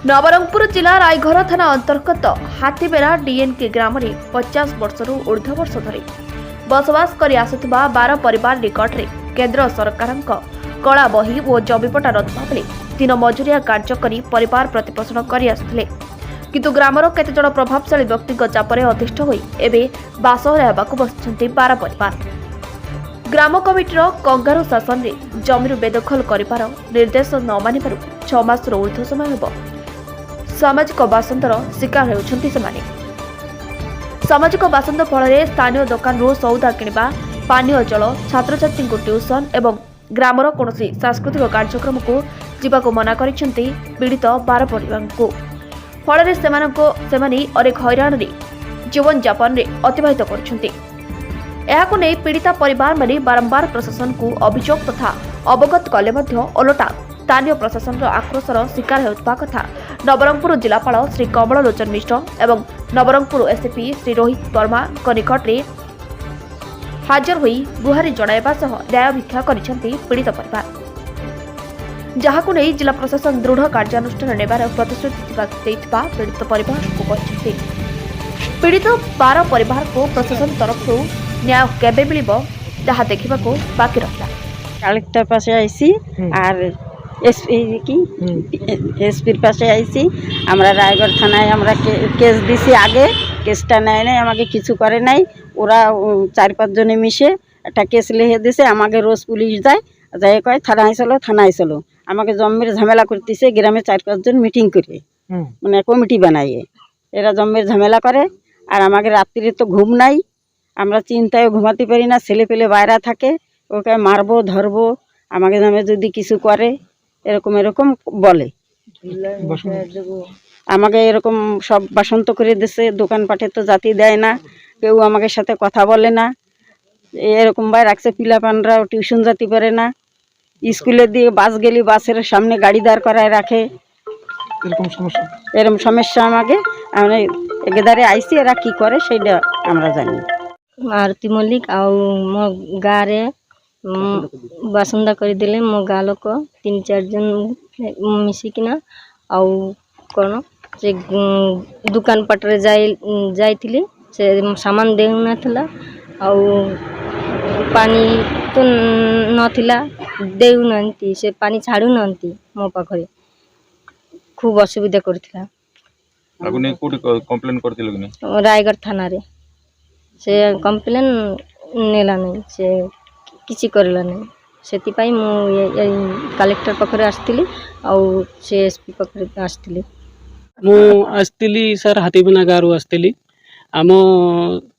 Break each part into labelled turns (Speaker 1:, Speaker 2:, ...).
Speaker 1: नवरंगपुर जिला रायघर थाना अंतर्गत हाथीबेरा डीएनके ग्राम में 50 वर्ष ऊर्ध्व वर्ष धरी बसवास कर आसुथिबा 12 परिवार निकट में केंद्र सरकार कला बही और जमीपटा नथिबा बेले दिन मजुरिया कार्य करी परिवार प्रतिपोषण कर आसुथिले किंतु ग्रामर केतेजण प्रभावशाली व्यक्ति चापरे अतिष्ठ होई एबे बासहरा हेबाकु बसिछन्ति 12 परिवार। ग्राम कमिटीर कंगारू शासन में जमीर बेदखल करिबार निर्देश न मानिबारु 6 मास ऊर्ध्व समय हेब सामाजिक बासंदर शिकार होउछन्ति सेमाने। सामाजिक बासंद फल स्थानीय दुकान सौदा किणवा पानीय जल छात्र छात्री ट्यूशन एवं ग्रामर कौन सांस्कृतिक कार्यक्रम को जीवाक मना करिसेंति पीड़ित 12 परिवार को फल से अनेक हैरान जीवन यापन अतिबाहित करुछन्ति। एहाकु नै पीड़िता परिवार माने बारंबार प्रशासन को अभियोग तथा अवगत कले मध्य ओलटा स्थानीय प्रशासन आक्रोशर शिकार होता कथा नवरंगपुर जिलापाल श्री कमल लोचन मिश्र एवं नवरंगपुर एसपी श्री रोहित वर्मा निकट में हाजर होई गुहारी जणाइबा सह न्याय भिक्षा करिसेंति पीड़ित परिवार, जहाकु नै जिला प्रशासन दृढ़ कार्यानुष्ठान नेबार प्रतिश्रुति देइथिबा पीड़ित परिवार को कहिसेंति। पीड़ित 12 परिवार को प्रशासन तरफ न्याय केबे मिलिबो ताहा देखिबाको बाकी रहिला।
Speaker 2: कलेक्टर पास आईसी और एसपीर पास आईसी আমরা রায়গড় থানায় আমরা কেস দিছি আগে কেসটা নেয় নাই আমাকে কিছু করে নাই ওরা 4-5 জনে মিশে একটা কেস লিখে দিয়েছে আমাকে রোজ পুলিশ যায় যাই কয় থানায় চলো আমাকে জম্মের ঝামেলা করতেছে গ্রামে 4-5 জন মিটিং করে মানে কমিটি বানাইয়ে এরা জম্মের ঝামেলা করে আর আমাকে রাত্রিরে তো ঘুম নাই আমরা চিন্তায় ঘুমাতে পারি না ছেলে পেলে বাইরে থাকে ওকে মারবো ধরবো আমাকে নামে যদি কিছু করে এরকম এরকম বলে আমাকে এরকম সব বাসন্ত করে দিছে দোকানপাটে তো জাতি দেয় না কেউ আমাকে সাথে কথা বলে না এরকম ভাই রাখছে পিলাপানরা টিউশন যেতে পারে না স্কুলে দিয়ে বাস গেলি বাসের সামনে গাড়ি দাঁড় করায় রাখে এরকম সমস্যা আমাকে আমি এগেদারে আইসি এরা কি করে সেটা আমরা জানি।
Speaker 3: आरती मल्लिक आउ मो गाँव बासंदा करदे मो गाँ लोक 3-4 जन मिसिकिना आउ कौन से दुकान पटरे जाइली से सामान देना आउ पानी तो नथिला देउना से पानी छाड़ू ना मो पाखे खूब असुविधा करथिला। रायगढ़ थाना रे से कम्प्लेन नेला नहीं से किसी करला नहीं से कलेक्टर पाखे आसती से एसपी पाखे आसती
Speaker 4: मुझे सर हाथीबेना गाँव आसती आम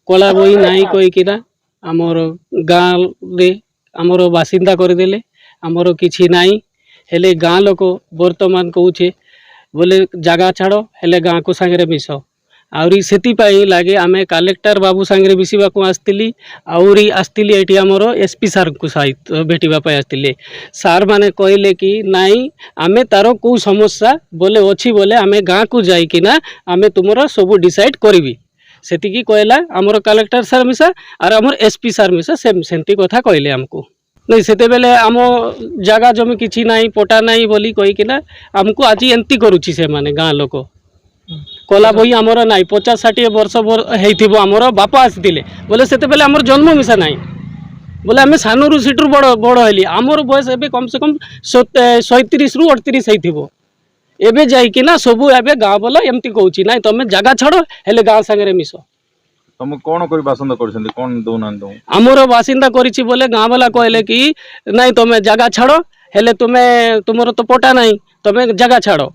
Speaker 4: कला बही नाई कहीकिना आमर गाँव रे आमर बासिंदा करदेले आमर किछि नाई हेले गाँ लोक वर्तमान कहूचे बोले जगह छाड़ हेले गाँ को सांगे मिस आउरी सेतिपाई लागे आमे कलेक्टर बाबू सांगे मिसिबा को आस्तिली आउरी आस्तिली एटी हमर एसपी सर को सहित भेटिबा पाई आस्तिले सर माने कहले कि नाई आमे तारो को समस्या बोले अछि बोले आमे गाँ को जाई कि ना आमे तुमरो सब डिसाइड करबी सेति की कहला हमर कलेक्टर सर मिसा और हमर एसपी सर मिसा सेमती कथा कहले हमको नहीं सेते बेले आम जगह जमी किछि नाई पटा नाई बोली कहि कि ना हमको आज एंती करूची से माने गाँ लोक कला बही आमर नाई 50-60 वर्ष होइथिबो आमर बापा आसीथिले बोले सेते बेले आमर जन्म मिसा नाई बोले आमे सानरू सिटरू बड़ बड़ हेली आमर बयस एबे कम से कम 37 रु 38 होइथिबो एबे जाई कि ना सबु एबे गाँ बोला एमती कहूची नाई तमे जगह छाड़ो हेले गाँ संगे मिसो
Speaker 5: तुम कौन करी बासिंदा करछन्ती कौन दोना दो
Speaker 4: आमर बासिंदा करिछि बोले गाँ वाला कहले कि नाई तमे जगह छाड़ो हेले तुमरो तो पटा नाई तमे जगह छाड़ो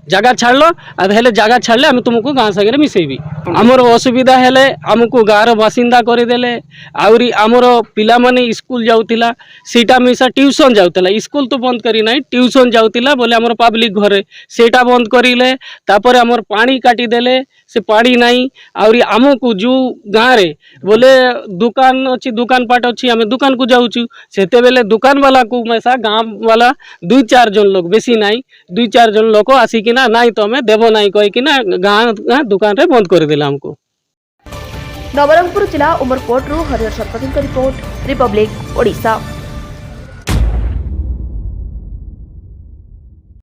Speaker 4: जगह छाड़ल अब हेले जगह छाड़ले आम तुमको गाँ सागर मिसेबी आमर असुविधा हेले आमको गाँव बासिंदा करदेले आउरी आमर पिला माने स्कूल जाउतिला सीटा मिसा ट्यूशन जाउतिला स्कूल तो बंद करी नाई ट्यूशन जाउतिला बोले आमर पब्लिक घरे सेटा बंद करिले तापर आमर पानी काटी देले से पानी नाई आउरी आमको जो गाँव रे बोले दुकान अच्छी दुकान पाट अच्छी आम दुकान को जाऊँ सेते बेले दुकान वाला को मैसा गाँव वाला 2-4 जन लोग बेसी नाई 2-4 जन लोग आसिकिना नाई तो हमें देव नाई कहीकिना गाँ दुकान रे बंद कर देला हमको।
Speaker 1: नवरंगपुर जिला उमरकोट हरिहर शतपथी रिपोर्ट रिपब्लिक ओडिशा।